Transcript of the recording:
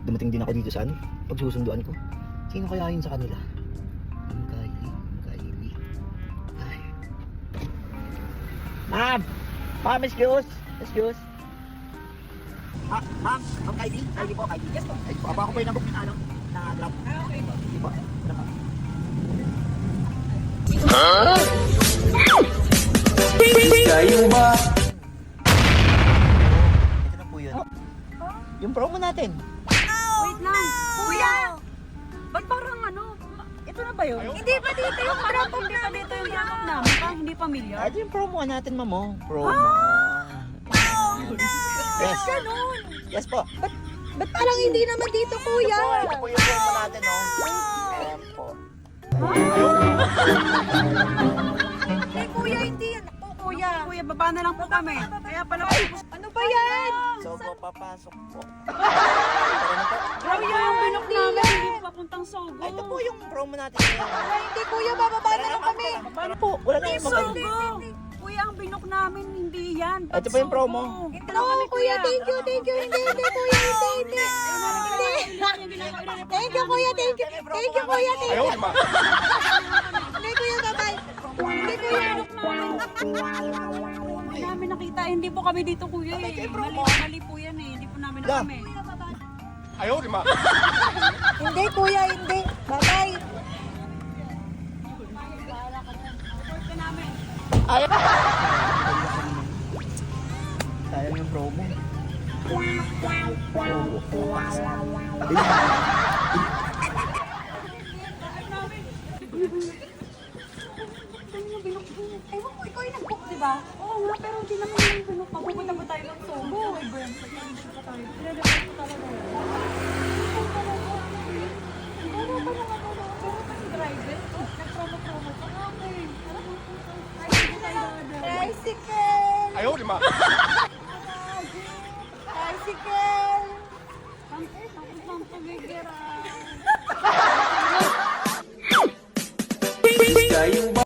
Dumating din ako dito sa pagsusunduan ko. Sino kaya yun sa kanila? Ang Kylie. Ay. Ma'am! Ma'am, excuse! Ma'am, ang Kylie? Kylie po. Yes po. Ay, ako po yung nabok na grab. Okay po. Hindi po. Kayo ba? Ito na po yun. Yung promo natin. Wait lang. Kuya! Ba't parang ito na ba yun? Hindi pa dito yung drop-off namin. Hindi pa dito yung drop-off namin. Parang hindi familiar. Ito yung promo natin, ma'am. Oh. Promo. Yes. Ganun. Yes po. Ba't parang hindi naman dito, kuya? Ito po yung promo natin, oh. Ayan po. Hindi, kuya, hindi yan. Ako, kuya. Kuya, baba na lang po kami. Kaya pala po. Ano ba yan? So, papasok po. Kuya, yung binok namin. Hindi po papuntang Sogo. Ay, ito po yung promo natin. Hindi, kuya, bababa na lang kami. Ano po? Wala na Hindi, yung maganda. Sogo. Kuya, ang binok namin, hindi yan. Ito po yung promo. Ito lang kami, kuya. Thank you. Hindi, kuya, hindi. Thank you, kuya. Thank you, kuya. Hindi, kuya, bye-bye. Hindi, kuya. Hindi namin nakita. Hindi po kami dito, kuya. Mali po yan eh. Hindi po namin nakami. Hindi, kuya, hindi. Bye-bye. Sayang yung promo. Ewan ko, ikaw yung nag-book, di ba? Oo nga, pero hindi naman yung binok. Mapupunta ba tayo ng Sogo? Ay, Bram, pag-ibig pa tayo. Pinadabas ko talaga yun. Pero kasi driver, nag-promo-promo pa. Okay. Ay, hindi tayo dada. Tricycle! Ayaw, di ma. Tricycle! Ang pagigiraan. Kayo ba?